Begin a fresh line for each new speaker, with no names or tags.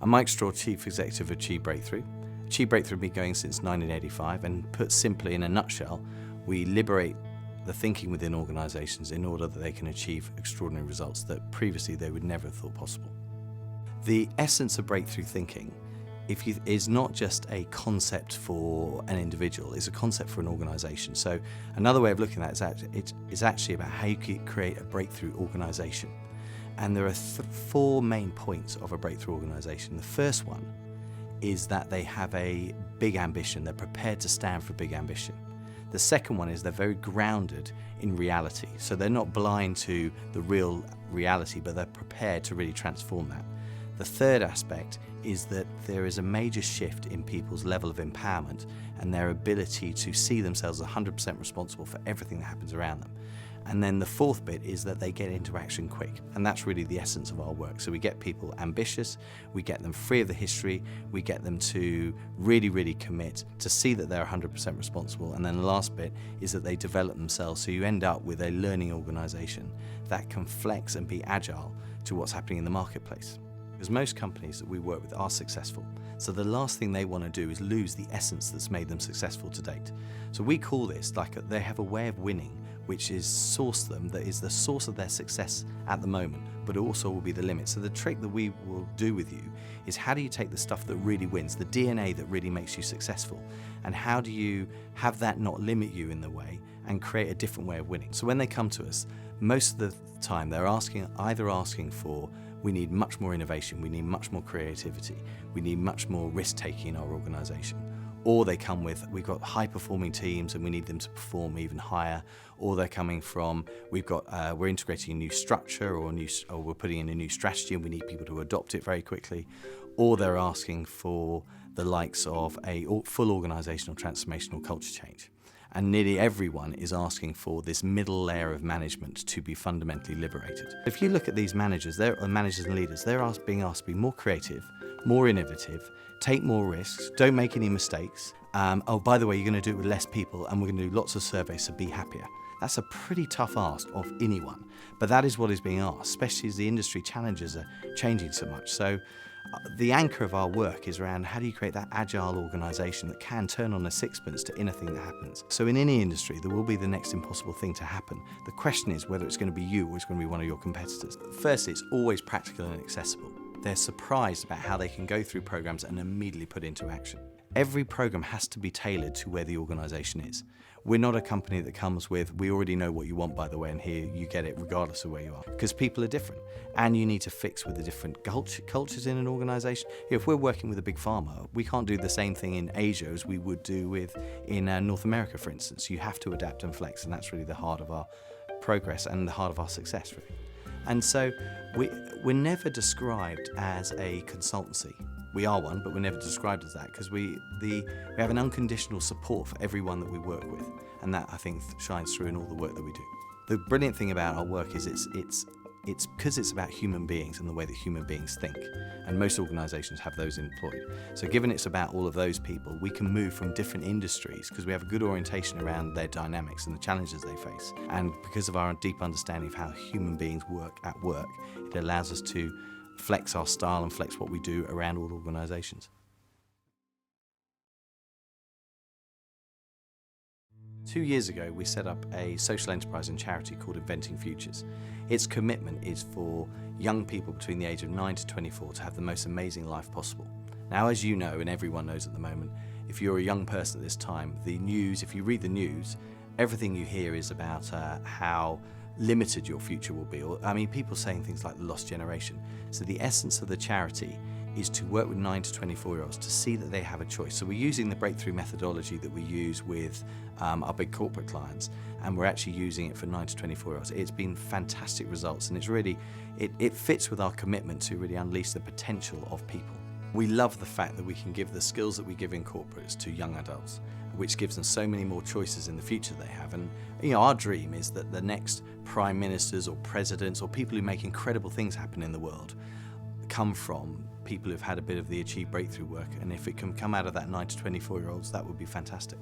I'm Mike Straw, Chief Executive of Achieve Breakthrough. Achieve Breakthrough has been going since 1985, and put simply in a nutshell, we liberate the thinking within organisations in order that they can achieve extraordinary results that previously they would never have thought possible. The essence of breakthrough thinking is not just a concept for an individual, it's a concept for an organisation. So another way of looking at it is actually about how you create a breakthrough organisation. And there are four main points of a breakthrough organisation. The first one is that they have a big ambition, they're prepared to stand for big ambition. The second one is they're very grounded in reality. So they're not blind to the real reality, but they're prepared to really transform that. The third aspect is that there is a major shift in people's level of empowerment and their ability to see themselves as 100% responsible for everything that happens around them. And then the fourth bit is that they get into action quick. And that's really the essence of our work. So we get people ambitious, we get them free of the history, we get them to really, really commit, to see that they're 100% responsible. And then the last bit is that they develop themselves. So you end up with a learning organisation that can flex and be agile to what's happening in the marketplace. Because most companies that we work with are successful. So the last thing they want to do is lose the essence that's made them successful to date. So we call this they have a way of winning, which is that is the source of their success at the moment, but also will be the limit. So the trick that we will do with you is, how do you take the stuff that really wins, the DNA that really makes you successful, and how do you have that not limit you in the way and create a different way of winning? So when they come to us, most of the time they're either asking for, we need much more innovation, we need much more creativity, we need much more risk-taking in our organisation. Or they come with, we've got high-performing teams and we need them to perform even higher. Or they're coming from, we're integrating a new structure or we're putting in a new strategy and we need people to adopt it very quickly. Or they're asking for the likes of a full organisational transformational culture change. And nearly everyone is asking for this middle layer of management to be fundamentally liberated. If you look at these managers, managers and leaders, they're being asked to be more creative, more innovative, take more risks, don't make any mistakes. Oh, by the way, you're going to do it with less people and we're going to do lots of surveys, so be happier. That's a pretty tough ask of anyone, but that is what is being asked, especially as the industry challenges are changing so much. So the anchor of our work is around, how do you create that agile organisation that can turn on a sixpence to anything that happens? So in any industry, there will be the next impossible thing to happen. The question is whether it's going to be you or it's going to be one of your competitors. Firstly, it's always practical and accessible. They're surprised about how they can go through programs and immediately put into action. Every program has to be tailored to where the organisation is. We're not a company that comes with, we already know what you want, by the way, and here you get it regardless of where you are. Because people are different, and you need to fix with the different cultures in an organisation. If we're working with a big pharma, we can't do the same thing in Asia as we would do in North America, for instance. You have to adapt and flex, and that's really the heart of our progress and the heart of our success, really. And so we're never described as a consultancy. We are one, but we're never described as that, because we have an unconditional support for everyone that we work with, and that, I think, shines through in all the work that we do. The brilliant thing about our work is it's because it's about human beings and the way that human beings think, and most organisations have those employed. So given it's about all of those people, we can move from different industries because we have a good orientation around their dynamics and the challenges they face. And because of our deep understanding of how human beings work at work, it allows us to flex our style and flex what we do around all organisations. 2 years ago, we set up a social enterprise and charity called Inventing Futures. Its commitment is for young people between the age of 9 to 24 to have the most amazing life possible. Now, as you know, and everyone knows at the moment, if you're a young person at this time, the news, if you read the news, everything you hear is about how limited your future will be. People saying things like the lost generation. So the essence of the charity is to work with 9 to 24-year-olds to see that they have a choice. So we're using the breakthrough methodology that we use with our big corporate clients, and we're actually using it for 9 to 24-year-olds. It's been fantastic results, and it's really, it fits with our commitment to really unleash the potential of people. We love the fact that we can give the skills that we give in corporates to young adults, which gives them so many more choices in the future they have. And our dream is that the next prime ministers or presidents or people who make incredible things happen in the world come from people who've had a bit of the Achieve Breakthrough work. And if it can come out of that 9 to 24-year-olds, that would be fantastic.